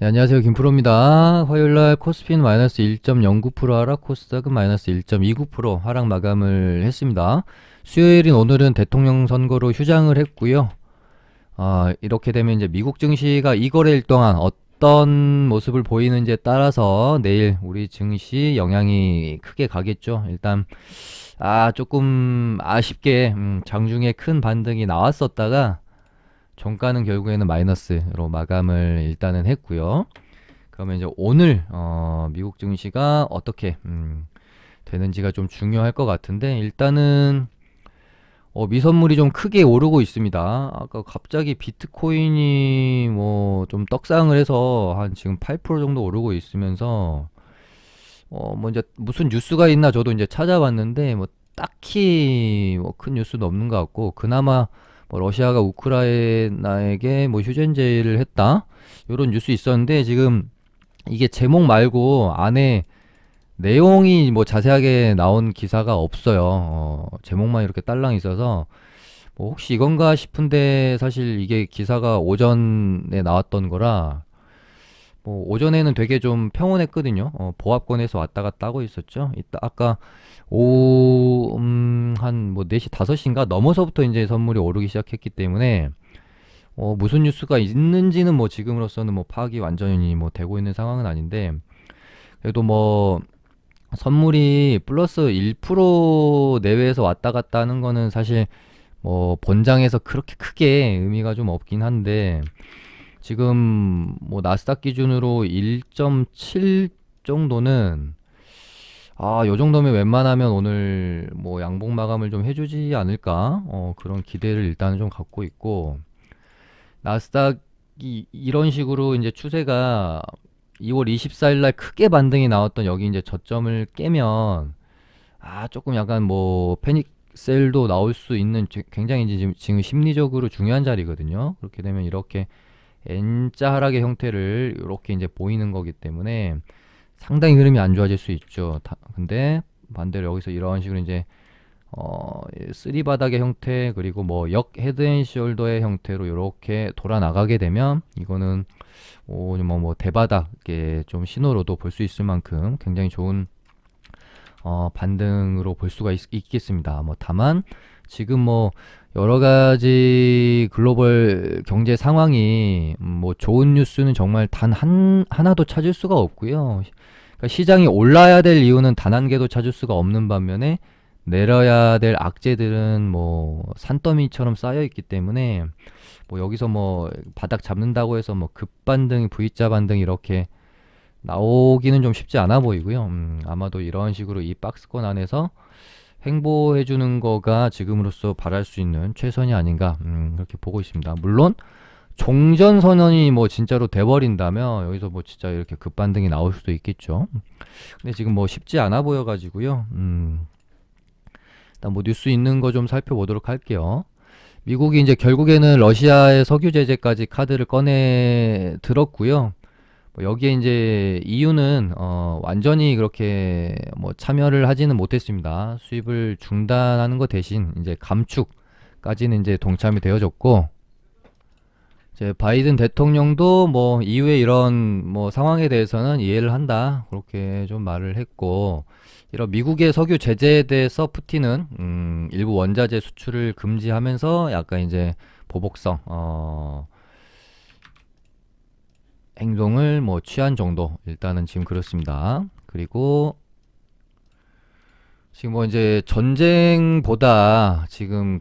네, 안녕하세요. 김프로입니다. 화요일날 코스피는 마이너스 1.09% 하락, 코스닥은 마이너스 1.29% 하락 마감을 했습니다. 수요일인 오늘은 대통령 선거로 휴장을 했고요. 이렇게 되면 이제 미국 증시가 이 거래일 동안 어떤 모습을 보이는지에 따라서 내일 우리 증시 영향이 크게 가겠죠. 일단 조금 아쉽게 장중에 큰 반등이 나왔었다가 종가는 결국에는 마이너스로 마감을 일단은 했고요. 그러면 이제 오늘 미국 증시가 어떻게 되는지가 좀 중요할 것 같은데, 일단은 미선물이 좀 크게 오르고 있습니다. 아까 갑자기 비트코인이 뭐 좀 떡상을 해서 한 지금 8% 정도 오르고 있으면서 뭐 이제 무슨 뉴스가 있나 저도 이제 찾아봤는데, 뭐 딱히 뭐 큰 뉴스는 없는 것 같고, 그나마 뭐 러시아가 우크라이나에게 뭐 휴전제를 했다 이런 뉴스 있었는데, 지금 이게 제목 말고 안에 내용이 뭐 자세하게 나온 기사가 없어요. 제목만 이렇게 딸랑 있어서 뭐 혹시 이건가 싶은데, 사실 이게 기사가 오전에 나왔던 거라 뭐 오전에는 되게 좀 평온했거든요. 보합권에서 왔다 갔다 하고 있었죠. 이따 아까 오후 한 뭐 4시 5시인가 넘어서부터 이제 선물이 오르기 시작했기 때문에 무슨 뉴스가 있는지는 뭐 지금으로서는 뭐 파악이 완전히 뭐 되고 있는 상황은 아닌데, 그래도 뭐 선물이 플러스 1% 내외에서 왔다 갔다 하는 거는 사실 뭐 본장에서 그렇게 크게 의미가 좀 없긴 한데, 지금 뭐 나스닥 기준으로 1.7 정도는 요 정도면 웬만하면 오늘 뭐 양봉 마감을 좀 해주지 않을까, 그런 기대를 일단은 좀 갖고 있고, 나스닥이 이런 식으로 이제 추세가 2월 24일 날 크게 반등이 나왔던 여기 이제 저점을 깨면 조금 약간 뭐 패닉 셀도 나올 수 있는 굉장히 이제 지금 심리적으로 중요한 자리거든요. 그렇게 되면 이렇게 N자 하락의 형태를 이렇게 이제 보이는 거기 때문에 상당히 흐름이 안 좋아질 수 있죠. 근데 반대로 여기서 이런 식으로 이제 쓰리 바닥의 형태, 그리고 뭐 역 헤드앤숄더의 형태로 이렇게 돌아 나가게 되면 이거는 뭐 대바닥의 좀 신호로도 볼 수 있을 만큼 굉장히 좋은 반등으로 볼 수가 있겠습니다. 뭐 다만 지금 뭐 여러 가지 글로벌 경제 상황이 뭐 좋은 뉴스는 정말 단 하나도 찾을 수가 없고요. 그러니까 시장이 올라야 될 이유는 단 한 개도 찾을 수가 없는 반면에 내려야 될 악재들은 뭐 산더미처럼 쌓여 있기 때문에, 뭐 여기서 뭐 바닥 잡는다고 해서 뭐 급반등, V자 반등 이렇게 나오기는 좀 쉽지 않아 보이고요. 아마도 이런 식으로 이 박스권 안에서 횡보해주는 거가 지금으로서 바랄 수 있는 최선이 아닌가, 그렇게 보고 있습니다. 물론 종전 선언이 뭐 진짜로 돼버린다면 여기서 뭐 진짜 이렇게 급반등이 나올 수도 있겠죠. 근데 지금 뭐 쉽지 않아 보여가지고요. 일단 뭐 뉴스 있는 거 좀 살펴보도록 할게요. 미국이 이제 결국에는 러시아의 석유 제재까지 카드를 꺼내 들었고요. 뭐 여기에 이제 이유는 완전히 그렇게 뭐 참여를 하지는 못했습니다. 수입을 중단하는 것 대신 이제 감축까지는 이제 동참이 되어졌고, 이제 바이든 대통령도 뭐 이후에 이런 뭐 상황에 대해서는 이해를 한다 그렇게 좀 말을 했고, 이런 미국의 석유 제재에 대해서 푸틴은 일부 원자재 수출을 금지하면서 약간 이제 보복성 행동을 뭐 취한 정도, 일단은 지금 그렇습니다. 그리고 지금 뭐 이제 전쟁보다 지금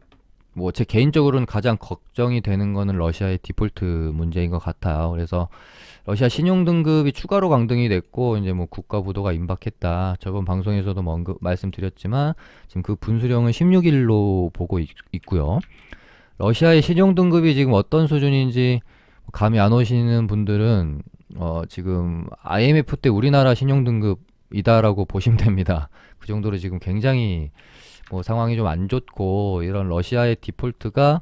뭐 제 개인적으로는 가장 걱정이 되는 거는 러시아의 디폴트 문제인 것 같아요. 그래서 러시아 신용 등급이 추가로 강등이 됐고, 이제 뭐 국가 부도가 임박했다. 저번 방송에서도 뭐 말씀드렸지만 지금 그 분수령은 16일로 보고 있고요. 러시아의 신용 등급이 지금 어떤 수준인지 감이 안 오시는 분들은 지금 IMF 때 우리나라 신용 등급이다라고 보시면 됩니다. 그 정도로 지금 굉장히 뭐 상황이 좀 안 좋고, 이런 러시아의 디폴트가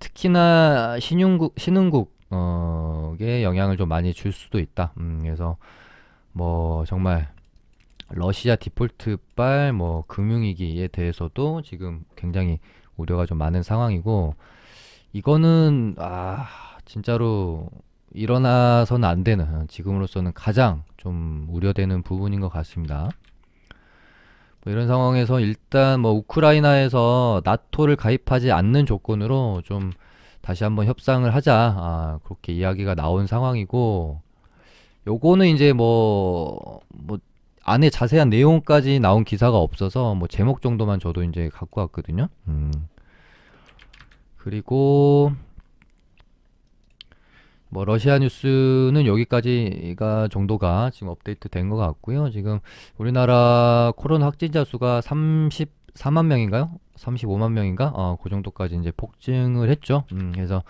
특히나 신흥국에 영향을 좀 많이 줄 수도 있다. 그래서 뭐 정말 러시아 디폴트발 뭐 금융위기에 대해서도 지금 굉장히 우려가 좀 많은 상황이고, 이거는 진짜로 일어나서는 안 되는, 지금으로서는 가장 좀 우려되는 부분인 것 같습니다. 뭐 이런 상황에서 일단 뭐 우크라이나에서 나토를 가입하지 않는 조건으로 좀 다시 한번 협상을 하자, 그렇게 이야기가 나온 상황이고, 요거는 이제 뭐 안에 자세한 내용까지 나온 기사가 없어서 뭐 제목 정도만 저도 이제 갖고 왔거든요. 그리고 뭐 러시아 뉴스는 여기까지가 정도가 지금 업데이트 된 것 같고요. 지금 우리나라 코로나 확진자 수가 34만 명인가요? 35만 명인가? 그 정도까지 이제 폭증을 했죠. 그래서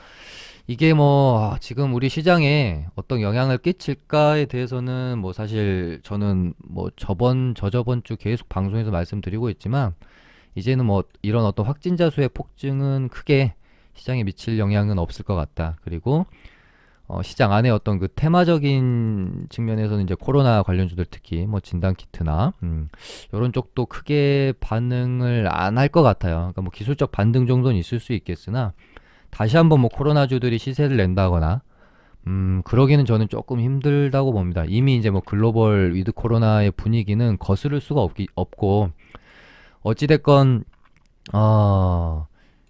이게 뭐 지금 우리 시장에 어떤 영향을 끼칠까에 대해서는 뭐 사실 저는 뭐 저저번 주 계속 방송에서 말씀드리고 있지만, 이제는 뭐 이런 어떤 확진자 수의 폭증은 크게 시장에 미칠 영향은 없을 것 같다. 그리고 시장 안에 어떤 그 테마적인 측면에서는 이제 코로나 관련주들, 특히 뭐 진단키트나 이런 쪽도 크게 반응을 안 할 것 같아요. 그러니까 뭐 기술적 반등 정도는 있을 수 있겠으나 다시 한번 뭐 코로나주들이 시세를 낸다거나 그러기는 저는 조금 힘들다고 봅니다. 이미 이제 뭐 글로벌 위드 코로나의 분위기는 거스를 수가 없고, 어찌됐건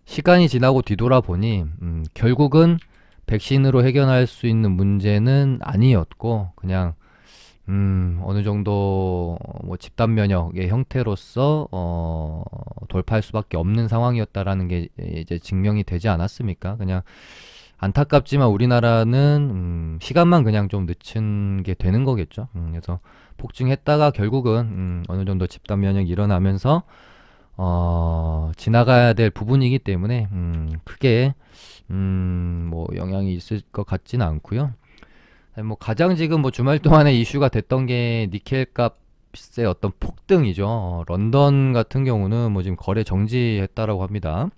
시간이 지나고 뒤돌아보니 결국은 백신으로 해결할 수 있는 문제는 아니었고, 그냥 어느 정도 뭐 집단 면역의 형태로서 돌파할 수밖에 없는 상황이었다라는 게 이제 증명이 되지 않았습니까? 그냥 안타깝지만 우리나라는 시간만 그냥 좀 늦춘 게 되는 거겠죠. 그래서 폭증했다가 결국은 어느 정도 집단 면역이 일어나면서 지나가야 될 부분이기 때문에 크게 뭐 영향이 있을 것 같지는 않고요. 아니, 뭐 가장 지금 뭐 주말 동안에 이슈가 됐던 게 니켈 값의 어떤 폭등이죠. 런던 같은 경우는 뭐 지금 거래 정지했다라고 합니다.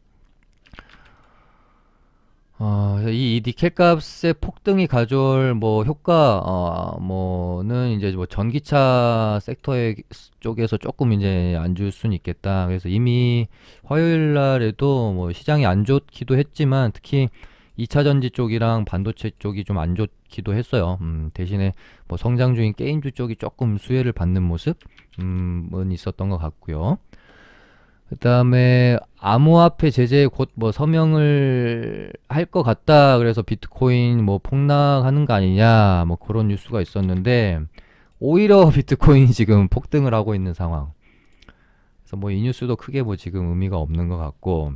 이 니켈 값의 폭등이 가져올 뭐 효과, 뭐는 이제 뭐 전기차 섹터의 쪽에서 조금 이제 안 줄 수는 있겠다. 그래서 이미 화요일 날에도 뭐 시장이 안 좋기도 했지만, 특히 2차 전지 쪽이랑 반도체 쪽이 좀 안 좋기도 했어요. 대신에 뭐 성장 중인 게임주 쪽이 조금 수혜를 받는 모습은 있었던 것 같고요. 그 다음에 암호화폐 제재에 곧 뭐 서명을 할 것 같다. 그래서 비트코인 뭐 폭락하는 거 아니냐, 뭐 그런 뉴스가 있었는데, 오히려 비트코인이 지금 폭등을 하고 있는 상황. 그래서 뭐 이 뉴스도 크게 뭐 지금 의미가 없는 것 같고,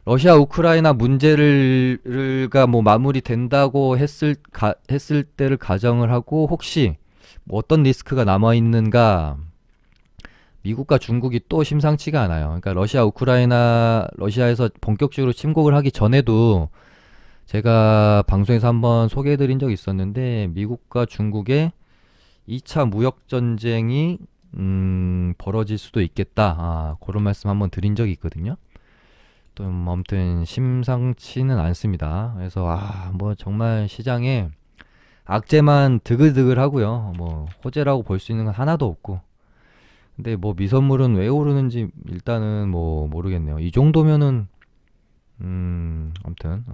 러시아 우크라이나 문제가 뭐 마무리된다고 했을 때를 가정을 하고, 혹시 뭐 어떤 리스크가 남아 있는가? 미국과 중국이 또 심상치가 않아요. 그러니까 러시아에서 본격적으로 침공을 하기 전에도 제가 방송에서 한번 소개해드린 적이 있었는데, 미국과 중국의 2차 무역 전쟁이 벌어질 수도 있겠다. 그런 말씀 한번 드린 적이 있거든요. 또 아무튼 심상치는 않습니다. 그래서 뭐 정말 시장에 악재만 드글드글 하고요. 뭐 호재라고 볼 수 있는 건 하나도 없고. 근데 뭐 미선물은 왜 오르는지 일단은 뭐 모르겠네요. 이 정도면은 아무튼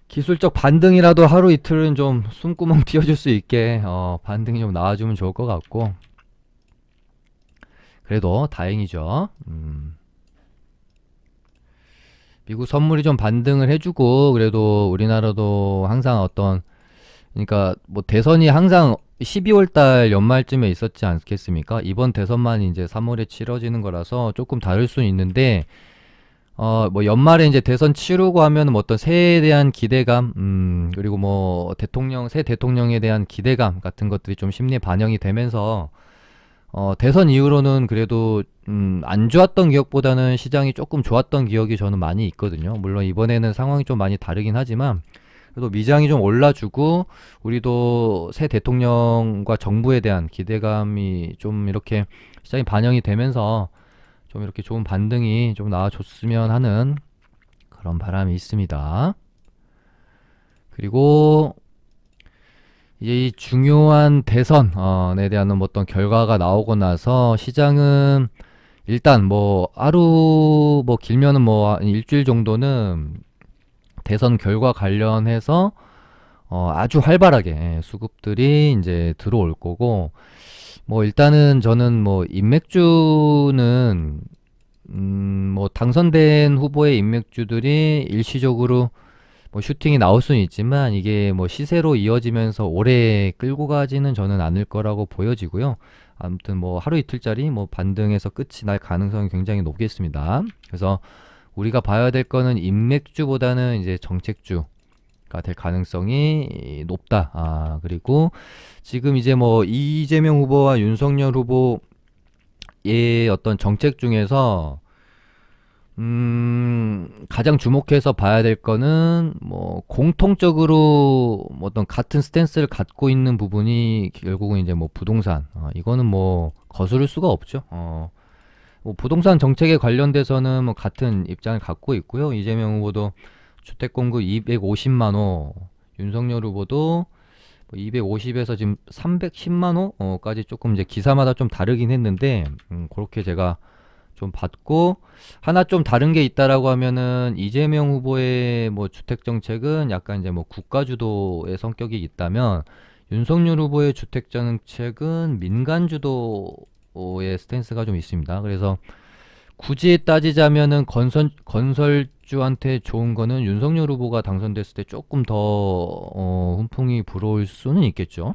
기술적 반등이라도 하루 이틀은 좀 숨구멍 띄워줄 수 있게 반등이 좀 나와주면 좋을 것 같고, 그래도 다행이죠. 미국 선물이 좀 반등을 해주고, 그래도 우리나라도 항상 그러니까 뭐 대선이 항상 12월 달 연말쯤에 있었지 않겠습니까? 이번 대선만 이제 3월에 치러지는 거라서 조금 다를 수는 있는데, 뭐 연말에 이제 대선 치르고 하면 뭐 어떤 새해에 대한 기대감, 그리고 뭐 새 대통령에 대한 기대감 같은 것들이 좀 심리에 반영이 되면서, 대선 이후로는 그래도 안 좋았던 기억보다는 시장이 조금 좋았던 기억이 저는 많이 있거든요. 물론 이번에는 상황이 좀 많이 다르긴 하지만, 그래도 미장이 좀 올라주고, 우리도 새 대통령과 정부에 대한 기대감이 좀 이렇게 시장이 반영이 되면서 좀 이렇게 좋은 반등이 좀 나와줬으면 하는 그런 바람이 있습니다. 그리고 이제 이 중요한 대선에 대한 어떤 결과가 나오고 나서 시장은 일단 뭐 하루 뭐 길면은 뭐 한 일주일 정도는 대선 결과 관련해서 아주 활발하게 수급들이 이제 들어올 거고, 뭐 일단은 저는 뭐 인맥주는 뭐 당선된 후보의 인맥주들이 일시적으로 뭐 슈팅이 나올 수는 있지만 이게 뭐 시세로 이어지면서 오래 끌고 가지는 저는 않을 거라고 보여지고요. 아무튼 뭐 하루 이틀짜리 뭐 반등에서 끝이 날 가능성이 굉장히 높겠습니다. 그래서 우리가 봐야 될 거는 인맥주보다는 이제 정책주가 될 가능성이 높다. 그리고 지금 이제 뭐 이재명 후보와 윤석열 후보의 어떤 정책 중에서 가장 주목해서 봐야 될 거는 뭐 공통적으로 뭐 어떤 같은 스탠스를 갖고 있는 부분이 결국은 이제 뭐 부동산, 이거는 뭐 거스를 수가 없죠. 뭐 부동산 정책에 관련돼서는 뭐 같은 입장을 갖고 있고요. 이재명 후보도 주택 공급 250만 호, 윤석열 후보도 뭐 250에서 지금 310만 호까지 조금 이제 기사마다 좀 다르긴 했는데, 그렇게 제가 좀 봤고, 하나 좀 다른 게 있다라고 하면은 이재명 후보의 뭐 주택 정책은 약간 이제 뭐 국가 주도의 성격이 있다면, 윤석열 후보의 주택 정책은 민간 주도의 스탠스가 좀 있습니다. 그래서 굳이 따지자면은 건설주한테 좋은 거는 윤석열 후보가 당선됐을 때 조금 더 훈풍이 불어올 수는 있겠죠.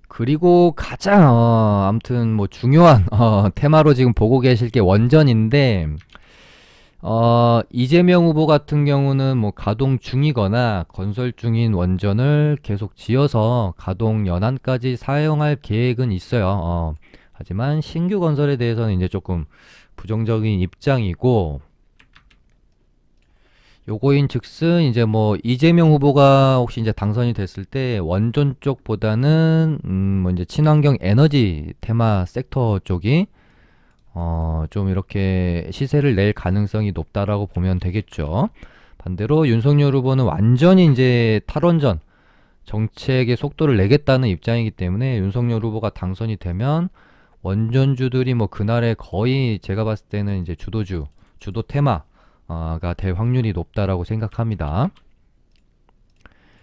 그리고 가장 아무튼 뭐 중요한 테마로 지금 보고 계실 게 원전인데, 이재명 후보 같은 경우는 뭐 가동 중이거나 건설 중인 원전을 계속 지어서 가동 연한까지 사용할 계획은 있어요. 하지만 신규 건설에 대해서는 이제 조금 부정적인 입장이고, 요거인 즉슨 이제 뭐 이재명 후보가 혹시 이제 당선이 됐을 때 원전 쪽보다는 뭐 이제 친환경 에너지 테마 섹터 쪽이 좀 이렇게 시세를 낼 가능성이 높다라고 보면 되겠죠. 반대로 윤석열 후보는 완전히 이제 탈원전 정책의 속도를 내겠다는 입장이기 때문에 윤석열 후보가 당선이 되면 원전주들이 뭐 그날에 거의 제가 봤을 때는 이제 주도 테마가 될 확률이 높다라고 생각합니다.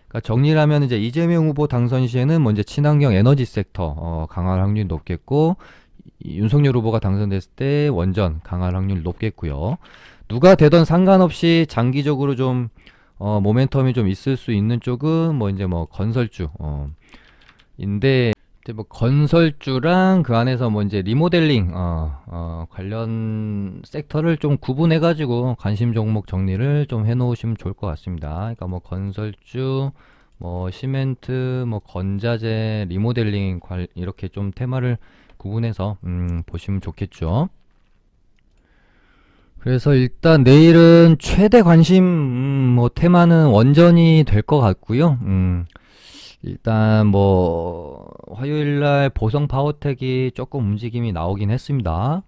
그러니까 정리를 하면 이제 이재명 후보 당선 시에는 먼저 친환경 에너지 섹터 강할 확률이 높겠고, 윤석열 후보가 당선됐을 때 원전 강할 확률이 높겠고요. 누가 되던 상관없이 장기적으로 좀 모멘텀이 좀 있을 수 있는 쪽은 뭐 이제 뭐 건설주 인데, 이제 뭐 건설주랑 그 안에서 뭐 이제 리모델링 관련 섹터를 좀 구분해 가지고 관심 종목 정리를 좀 해 놓으시면 좋을 것 같습니다. 그러니까 뭐 건설주, 뭐 시멘트, 뭐 건자재, 리모델링 이렇게 좀 테마를 구분해서 보시면 좋겠죠. 그래서 일단 내일은 최대 관심 뭐 테마는 원전이 될 것 같고요. 일단 뭐 화요일날 보성 파워텍이 조금 움직임이 나오긴 했습니다.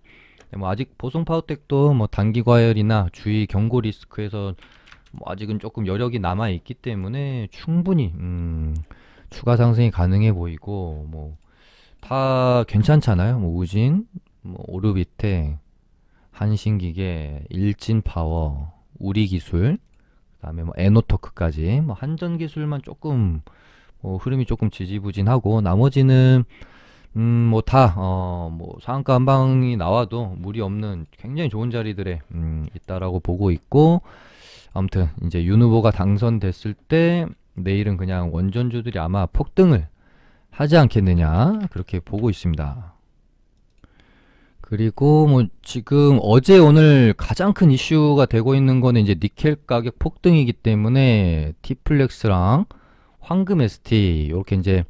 뭐 아직 보성 파워텍도 뭐 단기 과열이나 주의 경고 리스크에서 뭐 아직은 조금 여력이 남아 있기 때문에 충분히 추가 상승이 가능해 보이고, 뭐 다 괜찮잖아요. 뭐 우진, 뭐 오르비텍, 한신기계, 일진파워, 우리기술, 그다음에 뭐 에노토크까지 뭐 한전기술만 조금 흐름이 조금 지지부진하고, 나머지는 뭐 다 뭐 상한가 한 방이 나와도 무리 없는 굉장히 좋은 자리들에 있다라고 보고 있고, 아무튼 이제 윤 후보가 당선됐을 때 내일은 그냥 원전주들이 아마 폭등을 하지 않겠느냐 그렇게 보고 있습니다. 그리고 뭐 지금 어제 오늘 가장 큰 이슈가 되고 있는 거는 이제 니켈 가격 폭등이기 때문에 티플렉스랑 황금 ST 이렇게 이제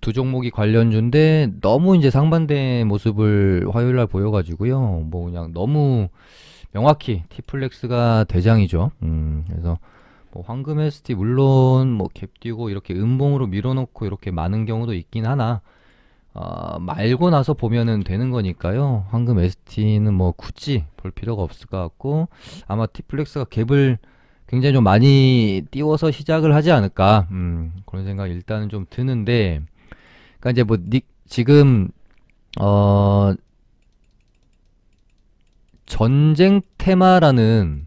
두 종목이 관련주인데, 너무 이제 상반된 모습을 화요일 날 보여가지고요. 뭐 그냥 너무 명확히 티플렉스가 대장이죠. 그래서 뭐 황금 ST 물론 뭐 갭 띄고 이렇게 음봉으로 밀어놓고 이렇게 많은 경우도 있긴 하나, 말고 나서 보면은 되는 거니까요. 황금 ST는 뭐 굳이 볼 필요가 없을 것 같고, 아마 티플렉스가 갭을 굉장히 좀 많이 띄워서 시작을 하지 않을까, 그런 생각 일단은 좀 드는데, 그러니까 이제 뭐 지금 전쟁 테마라는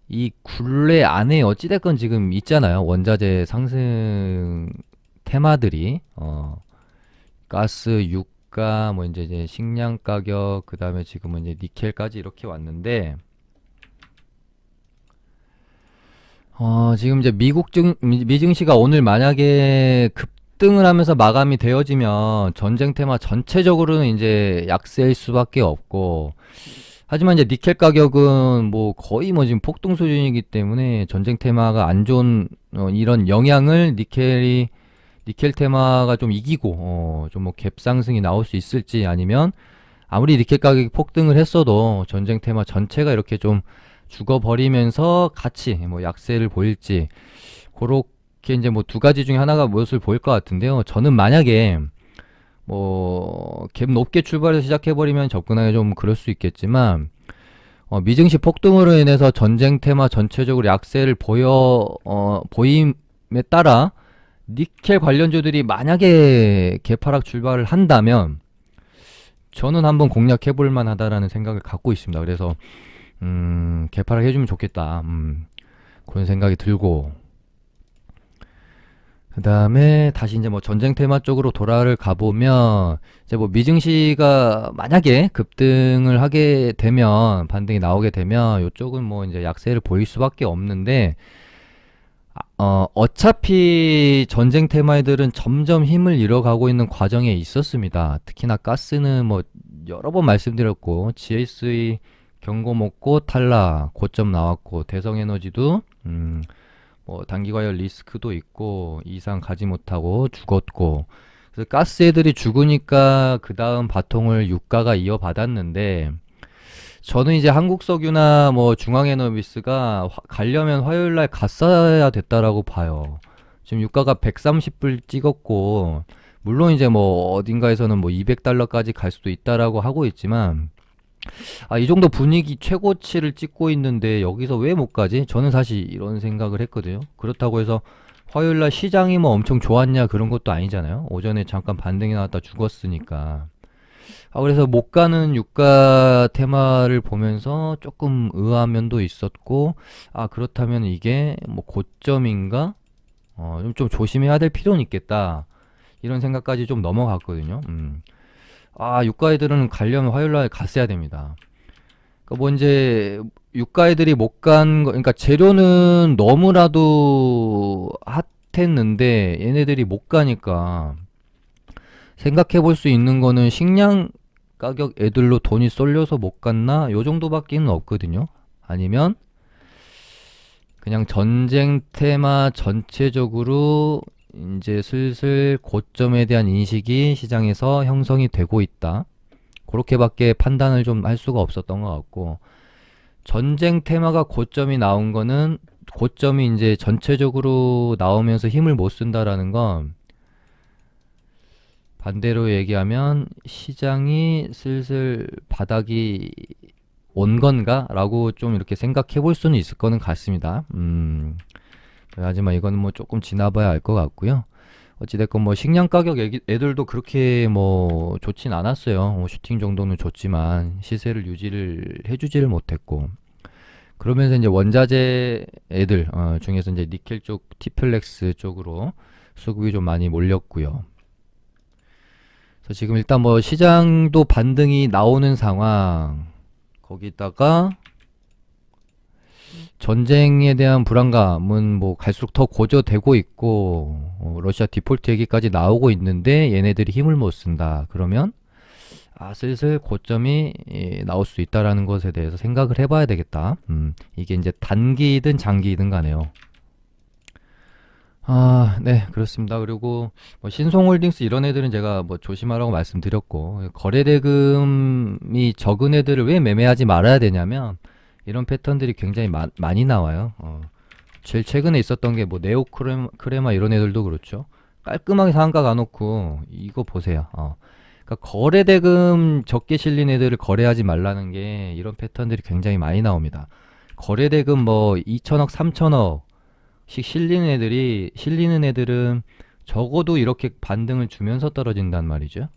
이 굴레 안에 어찌됐건 지금 있잖아요. 원자재 상승 테마들이 가스, 유가, 뭐 이제 식량 가격, 그 다음에 지금은 이제 니켈까지 이렇게 왔는데 지금 이제 미증시가 오늘 만약에 급등을 하면서 마감이 되어지면 전쟁 테마 전체적으로는 이제 약세일 수밖에 없고, 하지만 이제 니켈 가격은 뭐 거의 뭐 지금 폭등 수준이기 때문에 전쟁 테마가 안 좋은 이런 영향을 니켈 테마가 좀 이기고 좀 뭐 갭 상승이 나올 수 있을지, 아니면 아무리 니켈 가격이 폭등을 했어도 전쟁 테마 전체가 이렇게 좀 죽어버리면서 같이 뭐 약세를 보일지, 그렇게 이제 뭐 두 가지 중에 하나가 무엇을 보일 것 같은데요. 저는 만약에 뭐 갭 높게 출발해서 시작해버리면 접근하기 좀 그럴 수 있겠지만, 미증시 폭등으로 인해서 전쟁 테마 전체적으로 약세를 보임에 따라 니켈 관련주들이 만약에 개파락 출발을 한다면 저는 한번 공략해볼 만하다라는 생각을 갖고 있습니다. 그래서 개파락 해주면 좋겠다, 그런 생각이 들고, 그 다음에 다시 이제 뭐 전쟁 테마 쪽으로 돌아를 가보면, 이제 뭐 미증시가 만약에 급등을 하게 되면, 반등이 나오게 되면 이쪽은 뭐 이제 약세를 보일 수밖에 없는데, 어차피 전쟁 테마들은 점점 힘을 잃어가고 있는 과정에 있었습니다. 특히나 가스는 뭐 여러 번 말씀드렸고, GS의 경고 먹고 탈락, 고점 나왔고, 대성에너지도 뭐 단기과열 리스크도 있고 이상 가지 못하고 죽었고, 그래서 가스 애들이 죽으니까 그 다음 바통을 유가가 이어받았는데, 저는 이제 한국석유나 뭐 중앙에너비스가 가려면 화요일날 갔어야 됐다라고 봐요. 지금 유가가 130불 찍었고, 물론 이제 뭐 어딘가에서는 뭐 200달러까지 갈 수도 있다라고 하고 있지만, 이 정도 분위기 최고치를 찍고 있는데 여기서 왜 못 가지? 저는 사실 이런 생각을 했거든요. 그렇다고 해서 화요일날 시장이 뭐 엄청 좋았냐, 그런 것도 아니잖아요. 오전에 잠깐 반등이 나왔다 죽었으니까. 그래서 못 가는 유가 테마를 보면서 조금 의아한 면도 있었고, 그렇다면 이게 뭐 고점인가? 좀 조심해야 될 필요는 있겠다, 이런 생각까지 좀 넘어갔거든요. 유가 애들은 가려면 화요일날 갔어야 됩니다. 그러니까 뭐 이제 유가 애들이 못 간 거, 그러니까 재료는 너무나도 핫했는데 얘네들이 못 가니까 생각해 볼 수 있는 거는 식량 가격 애들로 돈이 쏠려서 못 갔나? 요 정도밖에는 없거든요. 아니면 그냥 전쟁 테마 전체적으로 이제 슬슬 고점에 대한 인식이 시장에서 형성이 되고 있다, 그렇게밖에 판단을 좀 할 수가 없었던 것 같고, 전쟁 테마가 고점이 나온 거는, 고점이 이제 전체적으로 나오면서 힘을 못 쓴다라는 건, 반대로 얘기하면 시장이 슬슬 바닥이 온 건가? 라고 좀 이렇게 생각해 볼 수는 있을 거는 같습니다. 하지만 이거는 뭐 조금 지나봐야 알 것 같고요. 어찌됐건 뭐 식량 가격 애들도 그렇게 뭐 좋진 않았어요. 슈팅 정도는 좋지만 시세를 유지를 해주지를 못했고, 그러면서 이제 원자재 애들 중에서 이제 니켈 쪽, 티플렉스 쪽으로 수급이 좀 많이 몰렸고요. 그래서 지금 일단 뭐 시장도 반등이 나오는 상황, 거기다가 전쟁에 대한 불안감은 뭐 갈수록 더 고조되고 있고, 러시아 디폴트 얘기까지 나오고 있는데 얘네들이 힘을 못 쓴다, 그러면 슬슬 고점이 나올 수 있다라는 것에 대해서 생각을 해봐야 되겠다. 이게 이제 단기이든 장기이든 가네요. 네, 그렇습니다. 그리고 뭐 신송홀딩스 이런 애들은 제가 뭐 조심하라고 말씀드렸고, 거래대금이 적은 애들을 왜 매매하지 말아야 되냐면, 이런 패턴들이 굉장히 많이 나와요. 제일 최근에 있었던 게 뭐 네오크레마 이런 애들도 그렇죠. 깔끔하게 상한가 가놓고 이거 보세요. 그러니까 거래대금 적게 실린 애들을 거래하지 말라는 게, 이런 패턴들이 굉장히 많이 나옵니다. 거래대금 뭐 2천억, 3천억씩 실리는 애들은 적어도 이렇게 반등을 주면서 떨어진단 말이죠.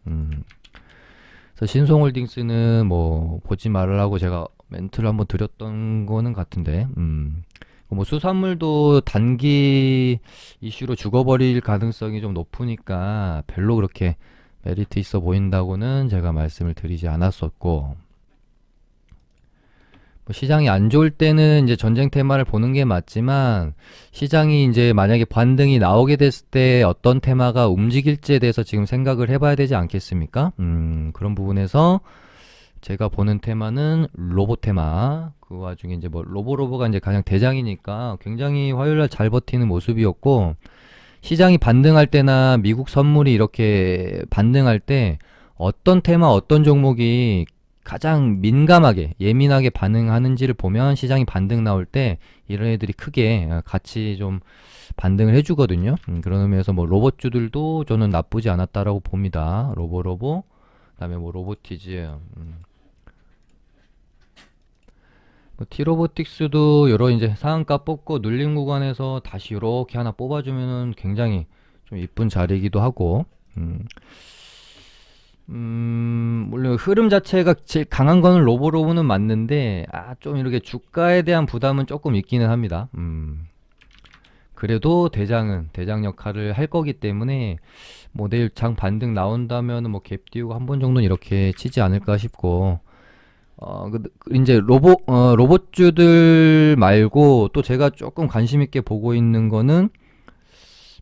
그래서 신송홀딩스는 뭐 보지 말라고 제가 멘트를 한번 드렸던 거는 같은데, 뭐 수산물도 단기 이슈로 죽어버릴 가능성이 좀 높으니까 별로 그렇게 메리트 있어 보인다고는 제가 말씀을 드리지 않았었고, 뭐 시장이 안 좋을 때는 이제 전쟁 테마를 보는 게 맞지만, 시장이 이제 만약에 반등이 나오게 됐을 때 어떤 테마가 움직일지에 대해서 지금 생각을 해봐야 되지 않겠습니까? 그런 부분에서 제가 보는 테마는 로봇 테마. 그 와중에 이제 뭐 로보가 이제 가장 대장이니까 굉장히 화요일날 잘 버티는 모습이었고, 시장이 반등할 때나 미국 선물이 이렇게 반등할 때 어떤 테마, 어떤 종목이 가장 민감하게, 예민하게 반응하는지를 보면 시장이 반등 나올 때 이런 애들이 크게 같이 좀 반등을 해주거든요. 그런 의미에서 뭐 로봇주들도 저는 나쁘지 않았다라고 봅니다. 그다음에 뭐 로보티즈, 뭐 T로보틱스도 여러 이제 상한가 뽑고 눌림 구간에서 다시 이렇게 하나 뽑아주면은 굉장히 좀 이쁜 자리이기도 하고, 물론 흐름 자체가 제일 강한 거는 로보는 맞는데, 좀 이렇게 주가에 대한 부담은 조금 있기는 합니다. 그래도 대장 역할을 할 거기 때문에, 뭐 내일 장 반등 나온다면은 뭐 갭 띄우고 한 번 정도는 이렇게 치지 않을까 싶고, 이제 로봇주들 말고 또 제가 조금 관심 있게 보고 있는 거는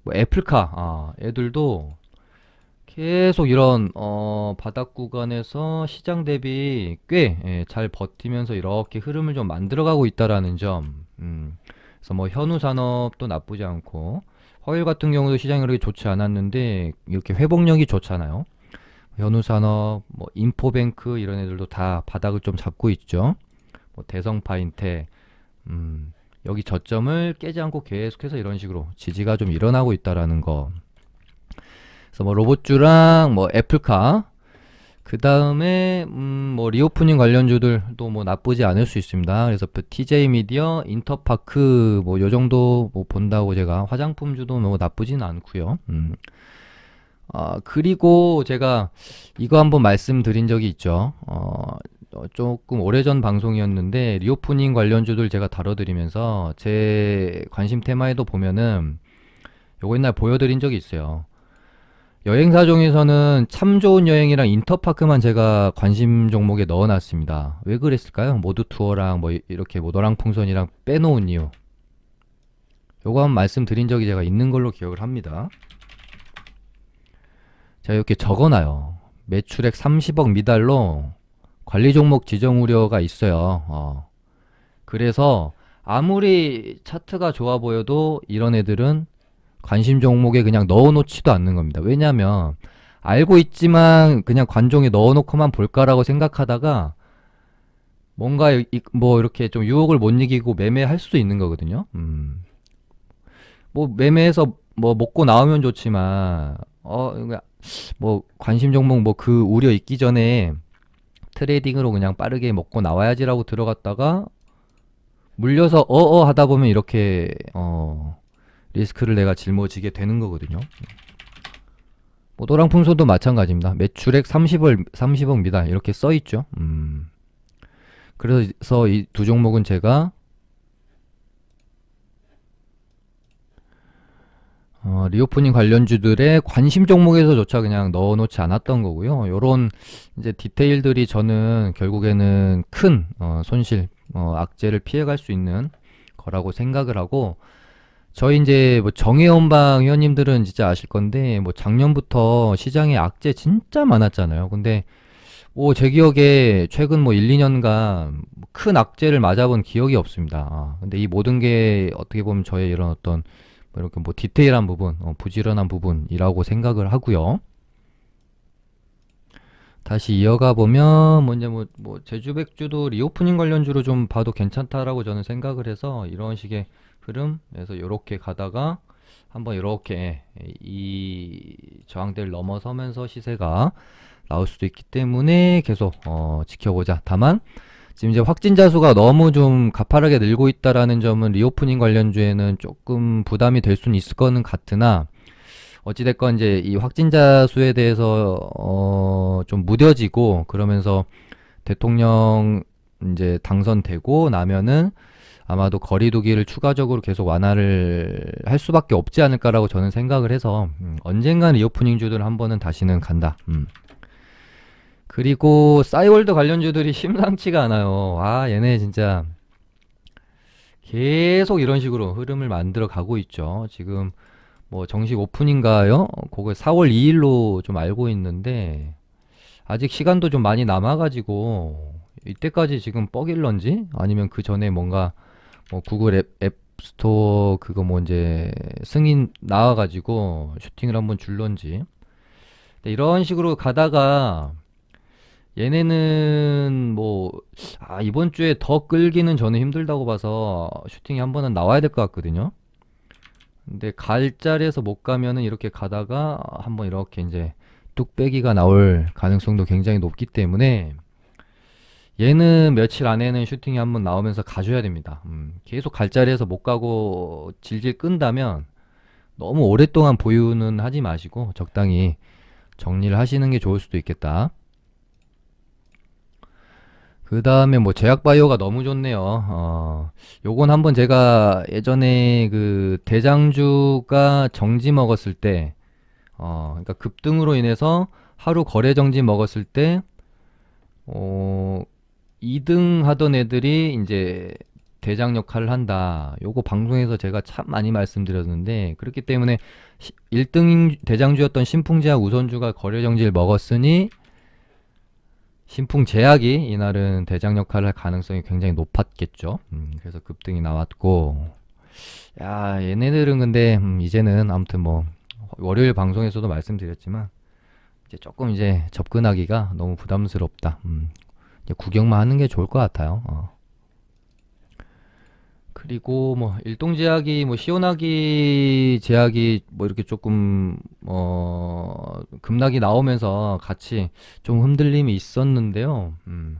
뭐 애플카, 애들도 계속 이런 바닥 구간에서 시장 대비 꽤 잘 버티면서 이렇게 흐름을 좀 만들어가고 있다라는 점. 그래서 뭐 현우 산업도 나쁘지 않고, 화요일 같은 경우도 시장이 그렇게 좋지 않았는데 이렇게 회복력이 좋잖아요. 현우산업, 뭐 인포뱅크 이런 애들도 다 바닥을 좀 잡고 있죠. 뭐 대성파인텍, 여기 저점을 깨지 않고 계속해서 이런 식으로 지지가 좀 일어나고 있다라는 거. 그래서 뭐 로봇주랑 뭐 애플카, 그 다음에 뭐 리오프닝 관련주들도 뭐 나쁘지 않을 수 있습니다. 그래서 TJ 미디어, 인터파크 뭐 요 정도 뭐 본다고 제가 화장품주도 뭐 나쁘진 않고요. 그리고 제가 이거 한번 말씀드린 적이 있죠. 조금 오래전 방송이었는데, 리오프닝 관련주들 제가 다뤄드리면서 제 관심 테마에도 보면은 요거 옛날 보여드린 적이 있어요. 여행사 중에서는 참 좋은 여행이랑 인터파크만 제가 관심 종목에 넣어놨습니다. 왜 그랬을까요? 모두 투어랑 뭐 이렇게 뭐 노랑풍선이랑 빼놓은 이유. 요거 한번 말씀드린 적이 제가 있는 걸로 기억을 합니다. 제가 이렇게 적어놔요. 매출액 30억 미달로 관리 종목 지정 우려가 있어요. 그래서 아무리 차트가 좋아 보여도 이런 애들은 관심 종목에 그냥 넣어놓지도 않는 겁니다. 왜냐면 알고 있지만 그냥 관종에 넣어놓고만 볼까라고 생각하다가 뭔가 뭐 이렇게 좀 유혹을 못 이기고 매매할 수도 있는 거거든요. 뭐 매매해서 뭐 먹고 나오면 좋지만, 뭐 관심 종목 뭐 그 우려 있기 전에 트레이딩으로 그냥 빠르게 먹고 나와야지라고 들어갔다가 물려서 하다 보면 이렇게 리스크를 내가 짊어지게 되는 거거든요. 뭐 노랑풍선도 마찬가지입니다. 매출액 30억 미달 이렇게 써 있죠. 그래서 이 두 종목은 제가 리오프닝 관련주들의 관심 종목에서조차 그냥 넣어놓지 않았던 거고요. 요런 이제 디테일들이 저는 결국에는 큰 손실, 악재를 피해갈 수 있는 거라고 생각을 하고, 저희 이제 뭐 정혜원방 회원님들은 진짜 아실 건데, 뭐 작년부터 시장에 악재 진짜 많았잖아요. 근데 뭐 제 기억에 최근 뭐 1, 2년간 큰 악재를 맞아본 기억이 없습니다. 근데 이 모든 게 어떻게 보면 저의 이런 어떤 뭐 이렇게 뭐 디테일한 부분, 부지런한 부분이라고 생각을 하고요. 다시 이어가 보면 뭐 이제 뭐 제주백주도 리오프닝 관련주로 좀 봐도 괜찮다라고 저는 생각을 해서, 이런 식의 흐름에서 이렇게 가다가 한번 이렇게 이 저항대를 넘어서면서 시세가 나올 수도 있기 때문에 계속 지켜보자. 다만 지금 이제 확진자 수가 너무 좀 가파르게 늘고 있다라는 점은 리오프닝 관련주에는 조금 부담이 될 수는 있을 거는 같으나, 어찌됐건 이제 이 확진자 수에 대해서 좀 무뎌지고, 그러면서 대통령 이제 당선되고 나면은 아마도 거리두기를 추가적으로 계속 완화를 할 수밖에 없지 않을까라고 저는 생각을 해서 언젠간 리오프닝주들 한 번은 다시는 간다. 그리고 싸이월드 관련주들이 심상치가 않아요. 아, 얘네 진짜 계속 이런 식으로 흐름을 만들어 가고 있죠. 지금 뭐 정식 오픈인가요? 그거 4월 2일로 좀 알고 있는데 아직 시간도 좀 많이 남아가지고 이때까지 지금 뻐길런지 아니면 그 전에 뭔가 뭐 구글 앱 스토어 그거 뭐 이제 승인 나와가지고 슈팅을 한번 줄런지 이런 식으로 가다가 얘네는 뭐 이번 주에 더 끌기는 저는 힘들다고 봐서 슈팅이 한 번은 나와야 될 것 같거든요. 근데 갈 자리에서 못 가면은 이렇게 가다가 한번 이렇게 이제 뚝배기가 나올 가능성도 굉장히 높기 때문에 얘는 며칠 안에는 슈팅이 한번 나오면서 가줘야 됩니다. 계속 갈 자리에서 못 가고 질질 끈다면 너무 오랫동안 보유는 하지 마시고 적당히 정리를 하시는 게 좋을 수도 있겠다. 그 다음에 뭐 제약바이오가 너무 좋네요. 요건 한번 제가 예전에 그 대장주가 정지 먹었을 때, 그러니까 급등으로 인해서 하루 거래 정지 먹었을 때, 2등 하던 애들이 이제 대장 역할을 한다. 요거 방송에서 제가 참 많이 말씀드렸는데, 그렇기 때문에 1등 대장주였던 신풍제약 우선주가 거래 정지를 먹었으니, 신풍제약이 이날은 대장 역할을 할 가능성이 굉장히 높았겠죠. 그래서 급등이 나왔고, 야, 얘네들은 근데 이제는 아무튼 뭐 월요일 방송에서도 말씀드렸지만 이제 조금 이제 접근하기가 너무 부담스럽다. 이제 구경만 하는 게 좋을 것 같아요. 그리고 뭐 일동제약이 뭐 시원하기 제약이 뭐 이렇게 조금 급락이 나오면서 같이 좀 흔들림이 있었는데요. 뭐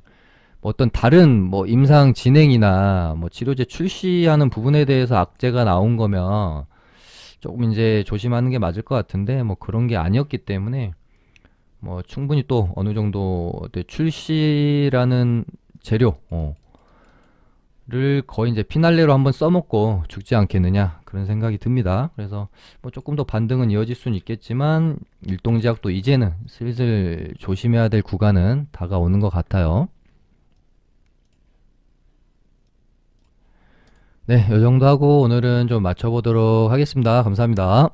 어떤 다른 뭐 임상 진행이나 뭐 치료제 출시하는 부분에 대해서 악재가 나온 거면 조금 이제 조심하는 게 맞을 것 같은데 뭐 그런 게 아니었기 때문에 뭐 충분히 또 어느 정도 출시라는 재료 를 거의 이제 피날레로 한번 써먹고 죽지 않겠느냐 그런 생각이 듭니다. 그래서 뭐 조금 더 반등은 이어질 수는 있겠지만 일동제약도 이제는 슬슬 조심해야 될 구간은 다가오는 것 같아요. 네, 이 정도 하고 오늘은 좀 마쳐보도록 하겠습니다. 감사합니다.